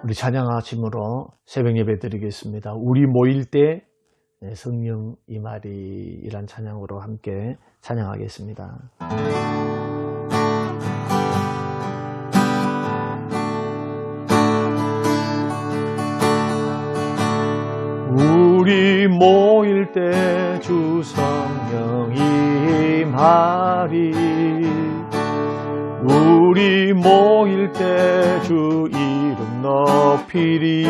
우리 찬양 아침으로 새벽 예배 드리겠습니다. 우리 모일 때 성령 임하리이란 찬양으로 함께 찬양하겠습니다. 우리 모일 때 주 성령 임하리, 우리 모일 때 주 이름 높이리.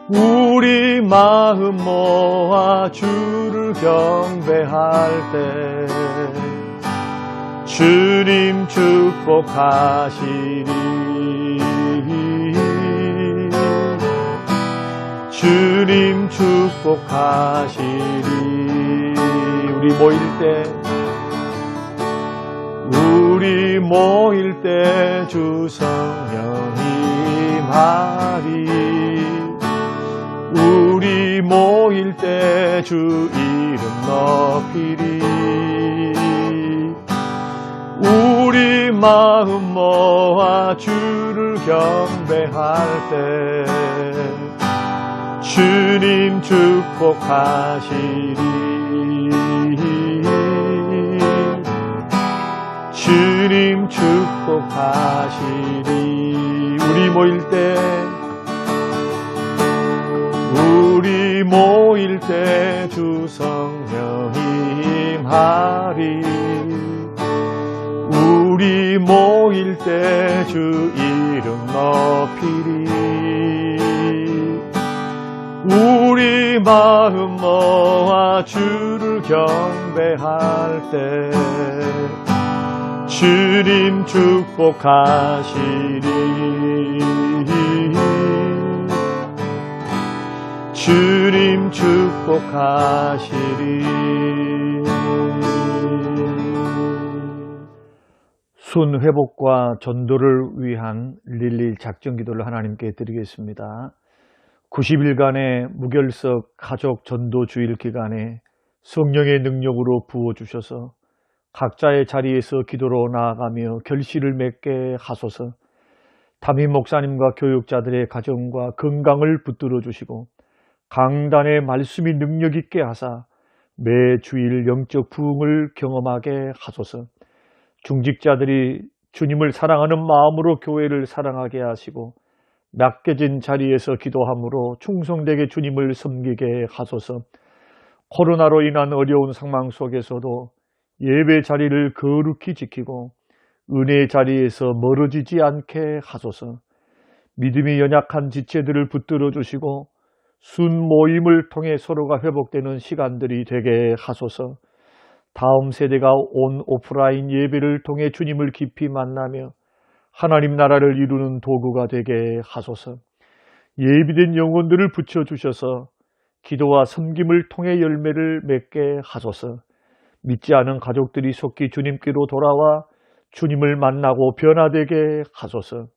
우리 마음 모아 주를 경배할 때 주님 축복하시리. 주님 축복하시리. 우리 모일 때 주 성령 임하리, 우리 모일 때 주 이름 높이리. 우리 마음 모아 주를 경배할 때 주님 축복하시리. 주님 축복하시리. 우리 모일 때 주 성령 임하리, 우리 모일 때 주 이름 높이리. 우리 마음 모아 주를 경배할 때 주님 축복하시리. 주님 축복하시리. 순 회복과 전도를 위한 릴리 작전 기도를 하나님께 드리겠습니다. 90일간의 무결석 가족 전도 주일 기간에 성령의 능력으로 부어주셔서 각자의 자리에서 기도로 나아가며 결실을 맺게 하소서. 담임 목사님과 교육자들의 가정과 건강을 붙들어 주시고 강단의 말씀이 능력 있게 하사 매 주일 영적 부흥을 경험하게 하소서. 중직자들이 주님을 사랑하는 마음으로 교회를 사랑하게 하시고 맡겨진 자리에서 기도함으로 충성되게 주님을 섬기게 하소서. 코로나로 인한 어려운 상황 속에서도 예배 자리를 거룩히 지키고 은혜의 자리에서 멀어지지 않게 하소서. 믿음이 연약한 지체들을 붙들어 주시고 순 모임을 통해 서로가 회복되는 시간들이 되게 하소서. 다음 세대가 온 오프라인 예배를 통해 주님을 깊이 만나며 하나님 나라를 이루는 도구가 되게 하소서. 예비된 영혼들을 붙여주셔서 기도와 섬김을 통해 열매를 맺게 하소서. 믿지 않은 가족들이 속히 주님께로 돌아와 주님을 만나고 변화되게 하소서.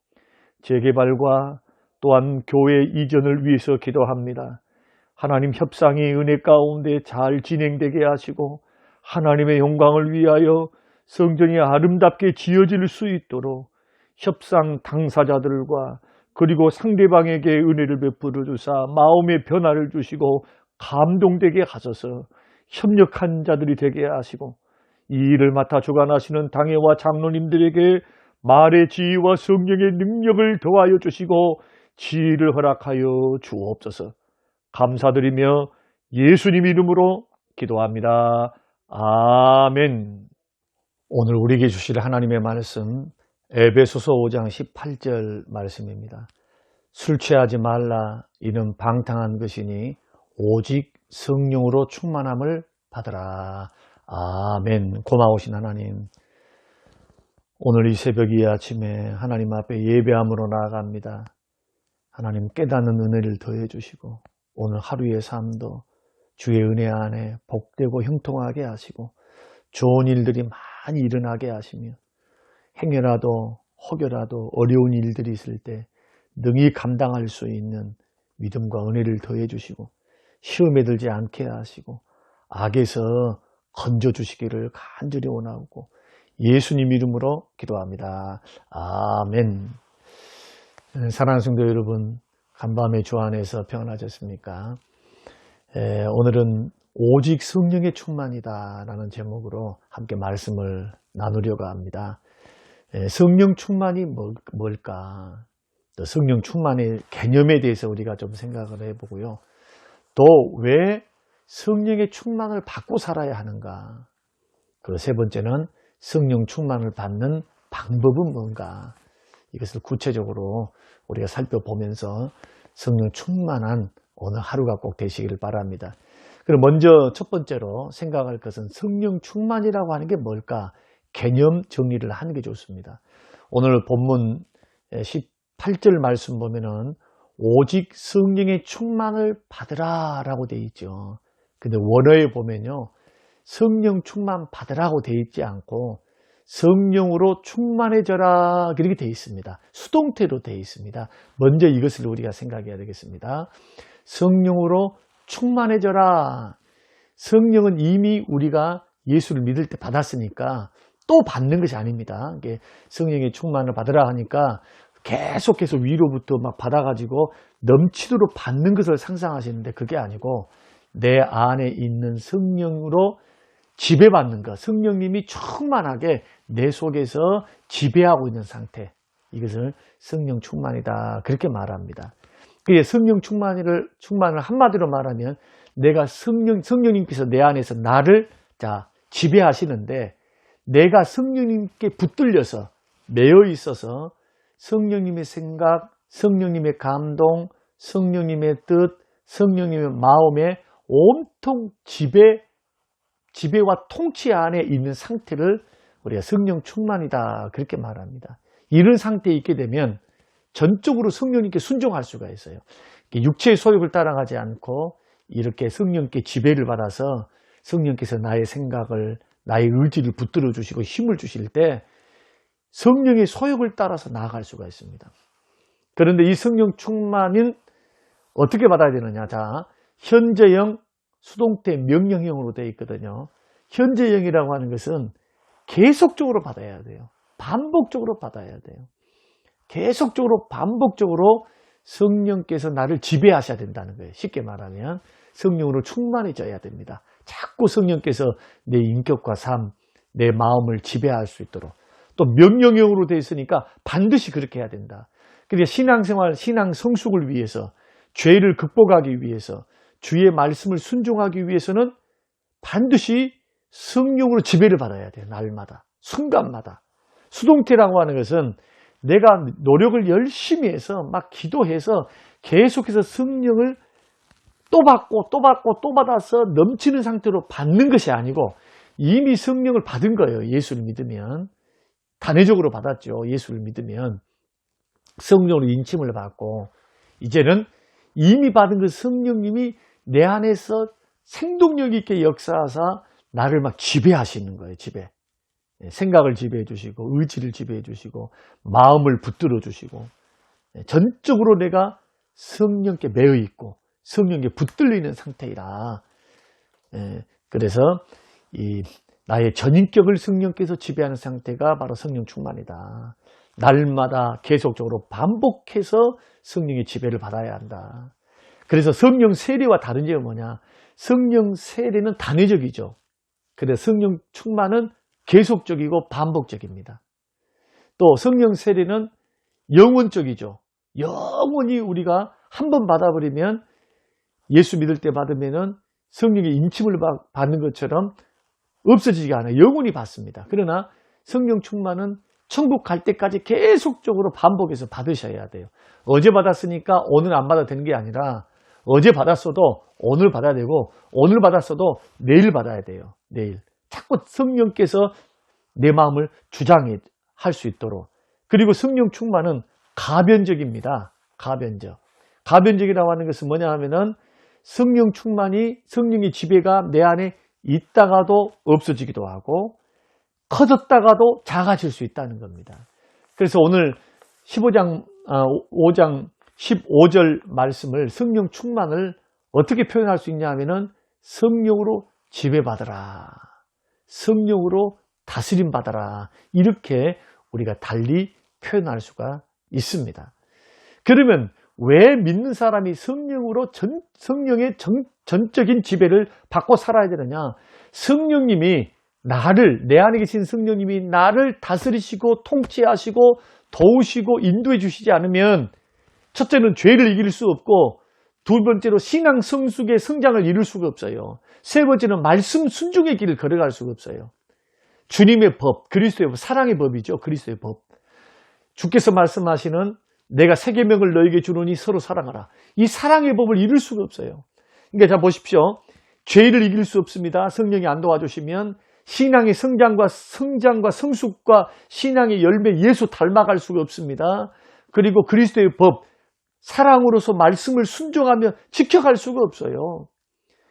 재개발과 또한 교회 이전을 위해서 기도합니다. 하나님 협상이 은혜 가운데 잘 진행되게 하시고 하나님의 영광을 위하여 성전이 아름답게 지어질 수 있도록 협상 당사자들과 그리고 상대방에게 은혜를 베풀어 주사 마음의 변화를 주시고 감동되게 하소서. 협력한 자들이 되게 하시고 이 일을 맡아 주관하시는 당회와 장로님들에게 말의 지혜와 성령의 능력을 더하여 주시고 지혜를 허락하여 주옵소서. 감사드리며 예수님 이름으로 기도합니다. 아멘. 오늘 우리에게 주실 하나님의 말씀 에베소서 5장 18절 말씀입니다. 술 취하지 말라. 이는 방탕한 것이니 오직 성령으로 충만함을 받으라. 아멘. 고마우신 하나님, 오늘 이 새벽 이 아침에 하나님 앞에 예배함으로 나아갑니다. 하나님 깨닫는 은혜를 더해 주시고 오늘 하루의 삶도 주의 은혜 안에 복되고 형통하게 하시고 좋은 일들이 많이 일어나게 하시며 행여라도 혹여라도 어려운 일들이 있을 때 능히 감당할 수 있는 믿음과 은혜를 더해 주시고 시험에 들지 않게 하시고 악에서 건져주시기를 간절히 원하고 예수님 이름으로 기도합니다. 아멘. 사랑하는 성도 여러분, 간밤의 주 안에서 평안하셨습니까? 오늘은 오직 성령의 충만이다 라는 제목으로 함께 말씀을 나누려고 합니다. 성령 충만이 뭘까? 또 성령 충만의 개념에 대해서 우리가 좀 생각을 해보고요. 또 왜 성령의 충만을 받고 살아야 하는가? 그리고 세 번째는 성령 충만을 받는 방법은 뭔가? 이것을 구체적으로 우리가 살펴보면서 성령 충만한 오늘 하루가 꼭 되시기를 바랍니다. 그럼 먼저 첫 번째로 생각할 것은 성령 충만이라고 하는 게 뭘까? 개념 정리를 하는 게 좋습니다. 오늘 본문 18절 말씀 보면은 오직 성령의 충만을 받으라 라고 되어 있죠. 근데 원어에 보면요, 성령 충만 받으라고 되어 있지 않고 성령으로 충만해져라 그렇게 되어 있습니다. 수동태로 되어 있습니다. 먼저 이것을 우리가 생각해야 되겠습니다. 성령으로 충만해져라. 성령은 이미 우리가 예수를 믿을 때 받았으니까 또 받는 것이 아닙니다. 성령의 충만을 받으라 하니까 계속해서 위로부터 막 받아가지고 넘치도록 받는 것을 상상하시는데 그게 아니고 내 안에 있는 성령으로 지배받는 것, 성령님이 충만하게 내 속에서 지배하고 있는 상태, 이것을 성령 충만이다 그렇게 말합니다. 그게 성령 충만을 한마디로 말하면 내가 성령님께서 내 안에서 나를 지배하시는데 내가 성령님께 붙들려서 매여 있어서 성령님의 생각, 성령님의 감동, 성령님의 뜻, 성령님의 마음에 온통 지배와 통치 안에 있는 상태를 우리가 성령 충만이다 그렇게 말합니다. 이런 상태에 있게 되면 전적으로 성령님께 순종할 수가 있어요. 육체의 소욕을 따라가지 않고 이렇게 성령께 지배를 받아서 성령께서 나의 생각을, 나의 의지를 붙들어 주시고 힘을 주실 때 성령의 소욕을 따라서 나아갈 수가 있습니다. 그런데 이 성령 충만은 어떻게 받아야 되느냐? 현재형, 수동태 명령형으로 되어 있거든요. 현재형이라고 하는 것은 계속적으로 받아야 돼요. 반복적으로 받아야 돼요. 계속적으로 반복적으로 성령께서 나를 지배하셔야 된다는 거예요. 쉽게 말하면 성령으로 충만해져야 됩니다. 자꾸 성령께서 내 인격과 삶, 내 마음을 지배할 수 있도록. 또 명령형으로 되어 있으니까 반드시 그렇게 해야 된다. 그러니까 신앙생활, 신앙 성숙을 위해서, 죄를 극복하기 위해서, 주의 말씀을 순종하기 위해서는 반드시 성령으로 지배를 받아야 돼요. 날마다, 순간마다. 수동태라고 하는 것은 내가 노력을 열심히 해서 막 기도해서 계속해서 성령을 또 받고 또 받고 또 받아서 넘치는 상태로 받는 것이 아니고 이미 성령을 받은 거예요. 예수를 믿으면. 단회적으로 받았죠. 예수를 믿으면. 성령으로 인침을 받고 이제는 이미 받은 그 성령님이 내 안에서 생동력 있게 역사하사 나를 막 지배하시는 거예요. 지배. 생각을 지배해 주시고 의지를 지배해 주시고 마음을 붙들어 주시고 전적으로 내가 성령께 매여 있고 성령께 붙들리는 상태이라. 그래서 나의 전인격을 성령께서 지배하는 상태가 바로 성령 충만이다. 날마다 계속적으로 반복해서 성령의 지배를 받아야 한다. 그래서 성령 세례와 다른 점은 뭐냐? 성령 세례는 단회적이죠. 그래서 성령 충만은 계속적이고 반복적입니다. 또 성령 세례는 영원적이죠. 영원히 우리가 한 번 받아버리면 예수 믿을 때 받으면은 성령의 인침을 받는 것처럼 없어지지가 않아요. 영원히 받습니다. 그러나 성령 충만은 천국 갈 때까지 계속적으로 반복해서 받으셔야 돼요. 어제 받았으니까 오늘 안 받아도 되는 게 아니라 어제 받았어도 오늘 받아야 되고 오늘 받았어도 내일 받아야 돼요. 내일. 자꾸 성령께서 내 마음을 주장해 할 수 있도록. 그리고 성령 충만은 가변적입니다. 가변적. 가변적이라고 하는 것은 뭐냐 하면은 성령 충만이, 성령의 지배가 내 안에 있다가도 없어지기도 하고 커졌다가도 작아질 수 있다는 겁니다. 그래서 오늘 5장 15절 말씀을 성령 충만을 어떻게 표현할 수 있냐 하면은 성령으로 지배받으라. 성령으로 다스림받아라. 이렇게 우리가 달리 표현할 수가 있습니다. 그러면 왜 믿는 사람이 성령의 전적인 지배를 받고 살아야 되느냐? 성령님이 내 안에 계신 성령님이 나를 다스리시고 통치하시고 도우시고 인도해 주시지 않으면 첫째는 죄를 이길 수 없고 두 번째로 신앙 성숙의 성장을 이룰 수가 없어요. 세 번째는 말씀 순종의 길을 걸어갈 수가 없어요. 주님의 법, 그리스도의 법, 사랑의 법이죠. 그리스도의 법. 주께서 말씀하시는 내가 새 계명을 너에게 주노니 서로 사랑하라. 이 사랑의 법을 이룰 수가 없어요. 그러니까 자 보십시오. 죄를 이길 수 없습니다. 성령이 안 도와주시면 신앙의 성장과 성숙과 신앙의 열매 예수 닮아갈 수가 없습니다. 그리고 그리스도의 법, 사랑으로서 말씀을 순종하며 지켜갈 수가 없어요.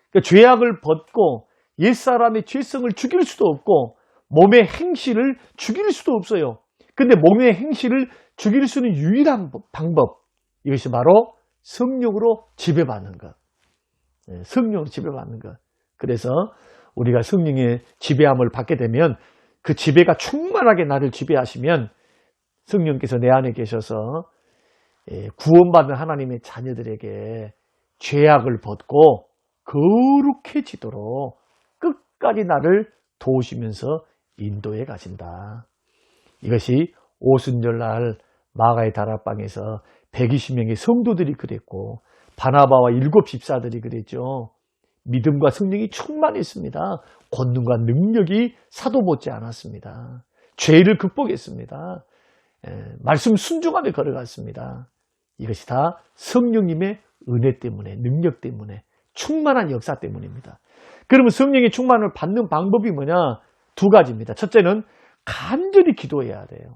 그러니까 죄악을 벗고 옛사람의 죄성을 죽일 수도 없고 몸의 행실을 죽일 수도 없어요. 근데 몸의 행실을 죽일 수 있는 유일한 방법, 이것이 바로 성령으로 지배받는 것. 성령으로 지배받는 것. 그래서 우리가 성령의 지배함을 받게 되면 그 지배가 충만하게 나를 지배하시면 성령께서 내 안에 계셔서 구원받은 하나님의 자녀들에게 죄악을 벗고 거룩해지도록 끝까지 나를 도우시면서 인도해 가신다. 이것이 오순절날 마가의 다락방에서 120명의 성도들이 그랬고 바나바와 7 집사들이 그랬죠. 믿음과 성령이 충만했습니다. 권능과 능력이 사도 못지 않았습니다. 죄를 극복했습니다. 말씀 순종하며 걸어갔습니다. 이것이 다 성령님의 은혜 때문에, 능력 때문에, 충만한 역사 때문입니다. 그러면 성령의 충만을 받는 방법이 뭐냐? 2가지입니다. 첫째는 간절히 기도해야 돼요.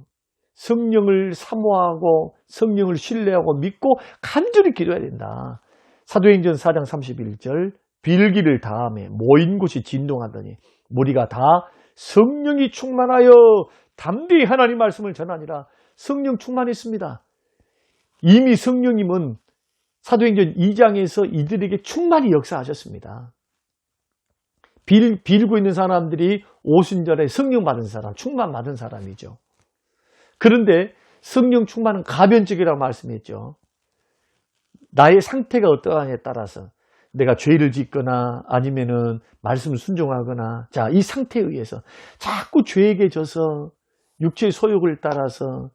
성령을 사모하고 성령을 신뢰하고 믿고 간절히 기도해야 된다. 사도행전 4장 31절 빌기를 다하며 모인 곳이 진동하더니 무리가 다 성령이 충만하여 담대히 하나님 말씀을 전하니라. 성령 충만했습니다. 이미 성령님은 사도행전 2장에서 이들에게 충만히 역사하셨습니다. 빌고 있는 사람들이 오순절에 성령 받은 사람, 충만 받은 사람이죠. 그런데 성령 충만은 가변적이라고 말씀했죠. 나의 상태가 어떠하냐에 따라서 내가 죄를 짓거나 아니면은 말씀을 순종하거나 자, 이 상태에 의해서 자꾸 죄에게 져서 육체의 소욕을 따라서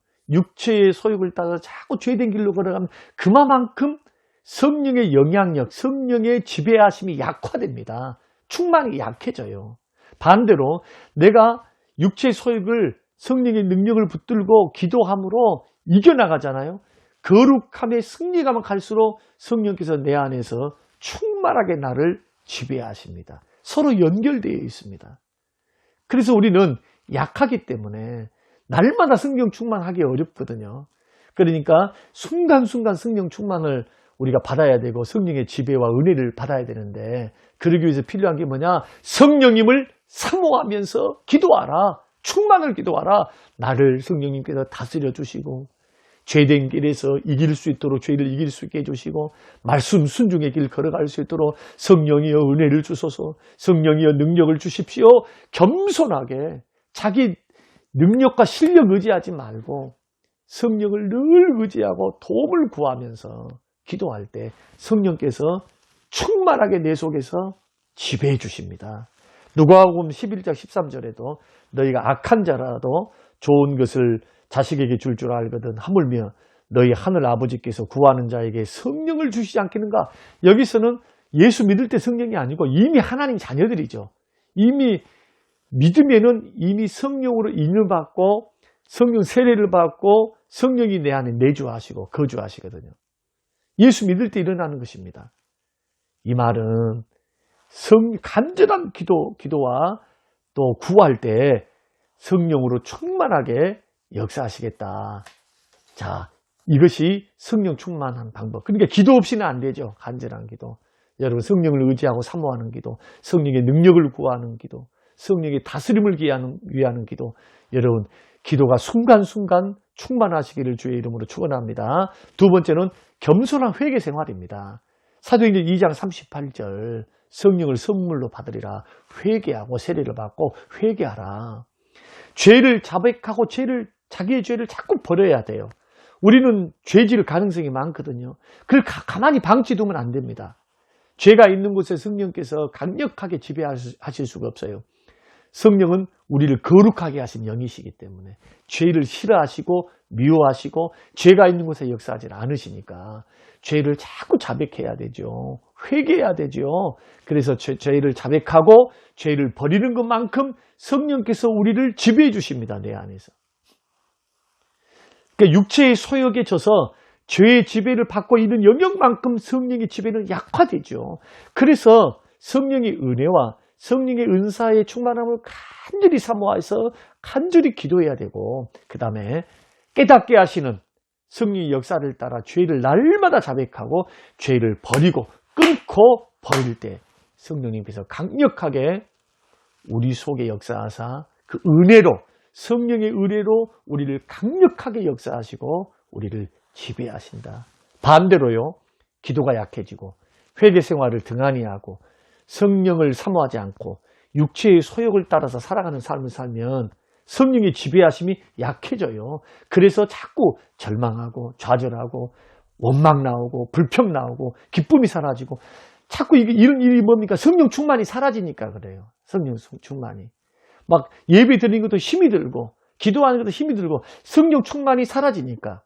자꾸 죄된 길로 걸어가면 그만큼 성령의 영향력, 성령의 지배하심이 약화됩니다. 충만이 약해져요. 반대로 내가 육체의 소욕을 성령의 능력을 붙들고 기도함으로 이겨나가잖아요. 거룩함의 승리감을 갈수록 성령께서 내 안에서 충만하게 나를 지배하십니다. 서로 연결되어 있습니다. 그래서 우리는 약하기 때문에 날마다 성령 충만하기 어렵거든요. 그러니까 순간순간 성령 충만을 우리가 받아야 되고 성령의 지배와 은혜를 받아야 되는데 그러기 위해서 필요한 게 뭐냐? 성령님을 사모하면서 기도하라. 충만을 기도하라. 나를 성령님께서 다스려 주시고 죄된 길에서 이길 수 있도록 죄를 이길 수 있게 해주시고 말씀 순종의 길 걸어갈 수 있도록 성령이여 은혜를 주소서, 성령이여 능력을 주십시오. 겸손하게 자기 능력과 실력 의지하지 말고 성령을 늘 의지하고 도움을 구하면서 기도할 때 성령께서 충만하게 내 속에서 지배해 주십니다. 누가복음 11장 13절에도 너희가 악한 자라도 좋은 것을 자식에게 줄 알거든 하물며 너희 하늘 아버지께서 구하는 자에게 성령을 주시지 않겠는가? 여기서는 예수 믿을 때 성령이 아니고 이미 하나님 자녀들이죠. 이미 믿으면은 이미 성령으로 인을받고 성령 세례를 받고 성령이 내 안에 내주하시고 거주하시거든요. 예수 믿을 때 일어나는 것입니다. 이 말은 간절한 기도와 또 구할 때 성령으로 충만하게 역사하시겠다. 자, 이것이 성령 충만한 방법. 그러니까 기도 없이는 안 되죠. 간절한 기도. 여러분 성령을 의지하고 사모하는 기도, 성령의 능력을 구하는 기도, 성령의 다스림을 위하는 기도. 여러분 기도가 순간순간 충만하시기를 주의 이름으로 축원합니다. 2번째는 겸손한 회개 생활입니다. 사도행전 2장 38절 성령을 선물로 받으리라. 회개하고 세례를 받고 회개하라. 죄를 자백하고 자기의 죄를 자꾸 버려야 돼요. 우리는 죄질 가능성이 많거든요. 그걸 가만히 방치두면 안 됩니다. 죄가 있는 곳에 성령께서 강력하게 지배하실 수가 없어요. 성령은 우리를 거룩하게 하신 영이시기 때문에 죄를 싫어하시고 미워하시고 죄가 있는 곳에 역사하지 않으시니까 죄를 자꾸 자백해야 되죠. 회개해야 되죠. 그래서 죄를 자백하고 죄를 버리는 것만큼 성령께서 우리를 지배해 주십니다. 내 안에서. 그러니까 육체의 소욕에 져서 죄의 지배를 받고 있는 영역만큼 성령의 지배는 약화되죠. 그래서 성령의 은혜와 성령의 은사의 충만함을 간절히 사모해서 간절히 기도해야 되고, 그 다음에 깨닫게 하시는 성령의 역사를 따라 죄를 날마다 자백하고 죄를 버리고 끊고 버릴 때 성령님께서 강력하게 우리 속에 역사하사 그 은혜로, 성령의 은혜로 우리를 강력하게 역사하시고 우리를 지배하신다. 반대로요, 기도가 약해지고 회개 생활을 등한히 하고 성령을 사모하지 않고 육체의 소욕을 따라서 살아가는 삶을 살면 성령의 지배하심이 약해져요. 그래서 자꾸 절망하고 좌절하고 원망 나오고 불평 나오고 기쁨이 사라지고, 자꾸 이런 일이 뭡니까? 성령 충만이 사라지니까 그래요. 성령 충만이. 막 예배 드리는 것도 힘이 들고 기도하는 것도 힘이 들고 성령 충만이 사라지니까,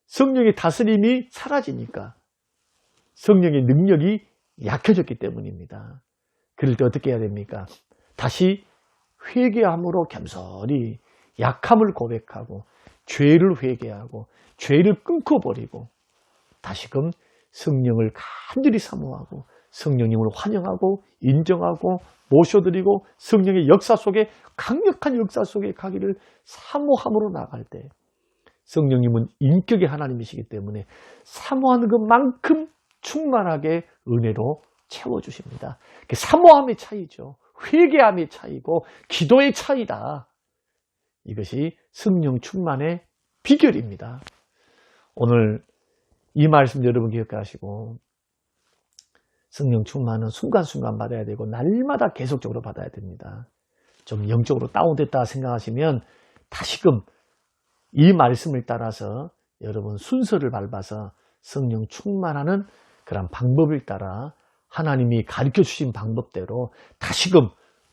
성령의 다스림이 사라지니까 성령의 능력이 약해졌기 때문입니다. 그럴 때 어떻게 해야 됩니까? 다시 회개함으로 겸손히 약함을 고백하고 죄를 회개하고 죄를 끊고 버리고 다시금 성령을 간절히 사모하고 성령님을 환영하고 인정하고 모셔드리고 성령의 역사 속에, 강력한 역사 속에 가기를 사모함으로 나갈 때, 성령님은 인격의 하나님이시기 때문에 사모하는 것만큼 충만하게 은혜로 채워주십니다. 사모함의 차이죠. 회개함의 차이고 기도의 차이다. 이것이 성령 충만의 비결입니다. 오늘 이 말씀 여러분 기억하시고, 성령 충만은 순간순간 받아야 되고 날마다 계속적으로 받아야 됩니다. 좀 영적으로 다운됐다 생각하시면 다시금 이 말씀을 따라서 여러분 순서를 밟아서 성령 충만하는 그런 방법을 따라 하나님이 가르쳐 주신 방법대로 다시금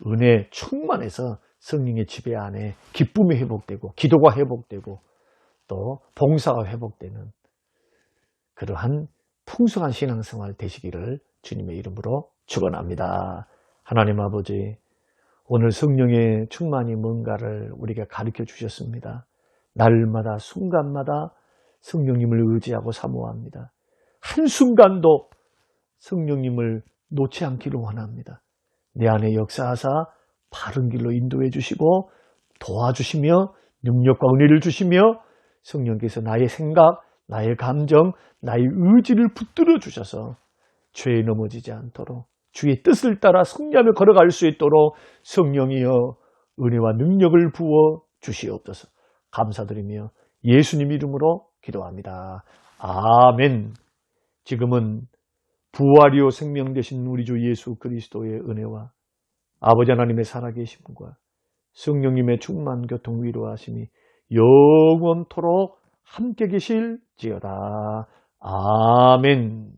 은혜 충만해서 성령의 지배 안에 기쁨이 회복되고 기도가 회복되고 또 봉사가 회복되는 그러한 풍성한 신앙생활 되시기를 주님의 이름으로 축원합니다. 하나님 아버지, 오늘 성령의 충만이 뭔가를 우리가 가르쳐 주셨습니다. 날마다 순간마다 성령님을 의지하고 사모합니다. 한순간도 성령님을 놓지 않기를 원합니다. 내 안에 역사하사 바른 길로 인도해 주시고 도와주시며 능력과 은혜를 주시며 성령께서 나의 생각, 나의 감정, 나의 의지를 붙들어 주셔서 죄에 넘어지지 않도록 주의 뜻을 따라 승리하며 걸어갈 수 있도록 성령이여 은혜와 능력을 부어 주시옵소서. 감사드리며 예수님 이름으로 기도합니다. 아멘. 지금은 부활이요 생명 되신 우리 주 예수 그리스도의 은혜와 아버지 하나님의 살아계심과 성령님의 충만 교통 위로하심이 영원토록 함께 계실지어다. 아멘.